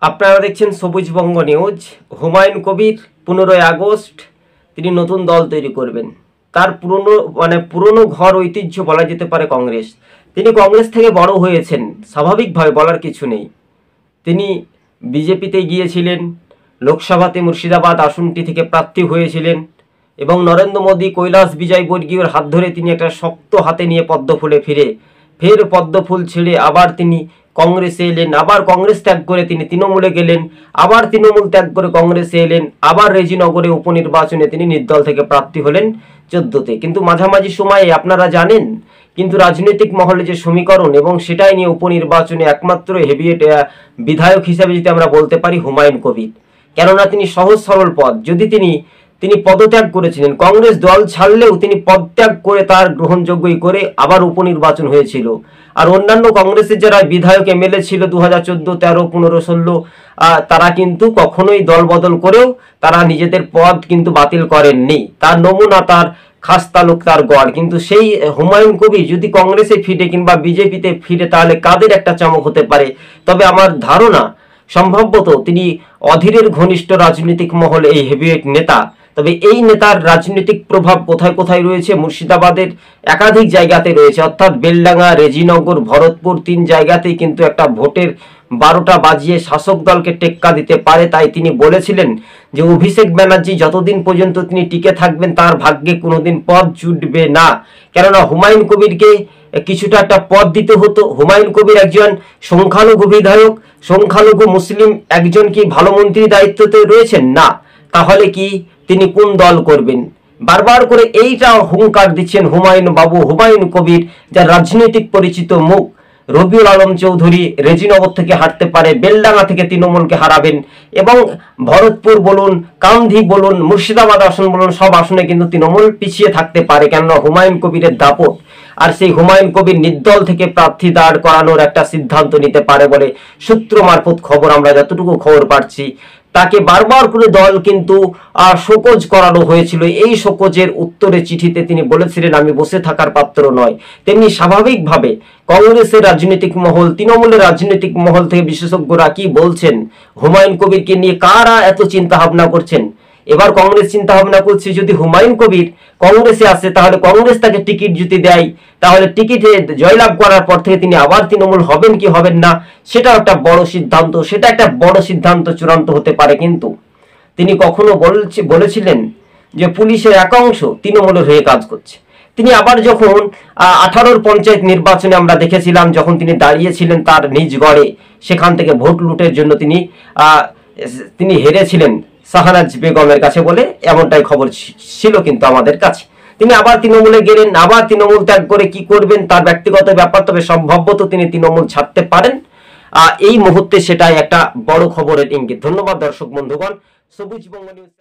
আপনারা দেখছেন Sabujbanga news. Humayun Kabir 15ই August তিনি নতুন দল তৈরি করবেন। তার পুরনো ঘর ঐতিহ্য বলা যেতে পারে কংগ্রেস। তিনি কংগ্রেস থেকে বড় হয়েছেন, স্বাভাবিকভাবে বলার কিছু নেই। তিনি বিজেপিতে গিয়েছিলেন, লোকসভাতে মুর্শিদাবাদ আসনটি থেকে প্রার্থী হয়েছিলেন এবং নরেন্দ্র মোদী কৈলাস বিজয়বর্গীয়র হাত ধরে তিনি একটা শক্ত হাতে নিয়ে পদ্মফুলে ফের পদ্মফুল ছেড়ে আবার তিনি কংগ্রেসে এলেন, আবার কংগ্রেস ত্যাগ করে তিনি তৃণমূলে গেলেন, আবার তৃণমূল ত্যাগ করে কংগ্রেসে এলেন, আবার রেজিনগরে উপনির্বাচনে তিনি নির্দল থেকে প্রার্থী হলেন 14তে। কিন্তু মাঝামাঝি সময়ে আপনারা জানেন কিন্তু রাজনৈতিক মহলে যে সমীকরণ এবং সেটাই নিয়ে উপনির্বাচনে একমাত্র হেভিয়েট বিধায়ক হিসাবে যদি আমরা বলতে পারি হুমায়ুন কবির। কেননা তিনি সহজ সরল পদ, যদি তিনি পদত্যাগ করেছিলেন, কংগ্রেস দল ছাড়লেও তিনি পদত্যাগ করে তার গ্রহণযোগ্যই করে আবার উপনির্বাচন হয়েছিল। আর অন্যান্য কংগ্রেসের যারা বিধায়ক এমএলএ ছিল 2014, 13, 15, 16 তারা কিন্তু কখনোই দল বদল করেও তারা নিজেদের পদ কিন্তু বাতিল করেননি। তার নমুনা, তার খাস তালুক, তার গড়। কিন্তু সেই হুমায়ুন কবির যদি কংগ্রেসে ফিরে কিংবা বিজেপিতে ফিরে তাহলে কাদের একটা চমক হতে পারে। তবে আমার ধারণা সম্ভবত তিনি অধীরের ঘনিষ্ঠ রাজনৈতিক মহল এই হেভিওয়েট নেতা। তবে এই নেতার রাজনৈতিক প্রভাব কোথায় কোথায় রয়েছে, মুর্শিদাবাদের একাধিক জায়গাতে রয়েছে, অর্থাৎ বেলডাঙ্গা, রেজিনগর, ভরতপুর 3 জায়গাতেই কিন্তু একটা ভোটের 12টা বাজিয়ে শাসক দলকে টেক্কা দিতে পারে। তাই তিনি বলেছিলেন যে অভিষেক ব্যানার্জি যতদিন পর্যন্ত তিনি টিকে থাকবেন তার ভাগ্যে কোনোদিন পদ জুটবে না। কেননা হুমায়ুন কবিরকে কিছুটা একটা পদ দিতে হতো। হুমায়ুন কবির একজন সংখ্যালঘু বিধায়ক, সংখ্যালঘু মুসলিম, একজন কি ভালো মন্ত্রী দায়িত্বতে রয়েছেন না, তাহলে কি তিনি কোন দল করবেন? বারবার করে এইটা হুঙ্কার দিচ্ছেন হুমায়ুন কবির, যার রাজনৈতিক পরিচিত মুখ। রবিউল আলম চৌধুরী রেজিনগর থেকে হারতে পারে, বেলডাঙ্গা থেকে তৃণমূলকে হারাবেন এবং ভরতপুর বলুন, কান্ধি বলুন, মুর্শিদাবাদ আসন বলুন, সব আসনে কিন্তু তৃণমূল পিছিয়ে থাকতে পারে, কেননা হুমায়ুন কবিরের দাপট। আর সেই হুমায়ুন কবির নির্দল থেকে প্রার্থী দাঁড় করানোর একটা সিদ্ধান্ত নিতে পারে বলে সূত্র মারফত খবর, আমরা যতটুকু খবর পাচ্ছি। তাকে বারবার করে দল কিন্তু শোকজ করানো হয়েছিল। এই শোকজের উত্তরে চিঠিতে তিনি বলেছিলেন আমি বসে থাকার পাত্র নয়। তেমনি স্বাভাবিকভাবে কংগ্রেসের রাজনৈতিক মহল, তৃণমূলের রাজনৈতিক মহল থেকে বিশেষজ্ঞরা কি বলছেন, হুমায়ুন কবিরকে নিয়ে কারা এত চিন্তা ভাবনা করছেন? এবার কংগ্রেস চিন্তা ভাবনা করছে যদি হুমায়ুন কবির কংগ্রেসে আসে তাহলে কংগ্রেস তাকে টিকিট যদি দেয়, তাহলে টিকিটে জয়লাভ করার পর থেকে তিনি আবার তৃণমূল হবেন কি হবেন না, সেটা একটা বড় সিদ্ধান্ত, সেটা একটা বড় সিদ্ধান্ত চূড়ান্ত হতে পারে। কিন্তু তিনি কখনো বলেছিলেন যে পুলিশের একাংশ তৃণমূলের হয়ে কাজ করছে। তিনি আবার যখন 18-র পঞ্চায়েত নির্বাচনে আমরা দেখেছিলাম, যখন তিনি দাঁড়িয়েছিলেন তার নিজ গড়ে, সেখান থেকে ভোট লুটের জন্য তিনি হেরেছিলেন শাহনাজ বেগমের কাছে বলে এমনটাই খবর ছিল কিন্তু আমাদের কাছে। তিনি আবার তৃণমূলে গেলেন, আবার তৃণমূল ত্যাগ করে কি করবেন তার ব্যক্তিগত ব্যাপার, তবে সম্ভবত তিনি তৃণমূল ছাড়তে পারেন এই মুহূর্তে, সেটাই একটা বড় খবরের ইঙ্গিত। ধন্যবাদ দর্শক বন্ধুগণ। সবুজবঙ্গ নিউজ।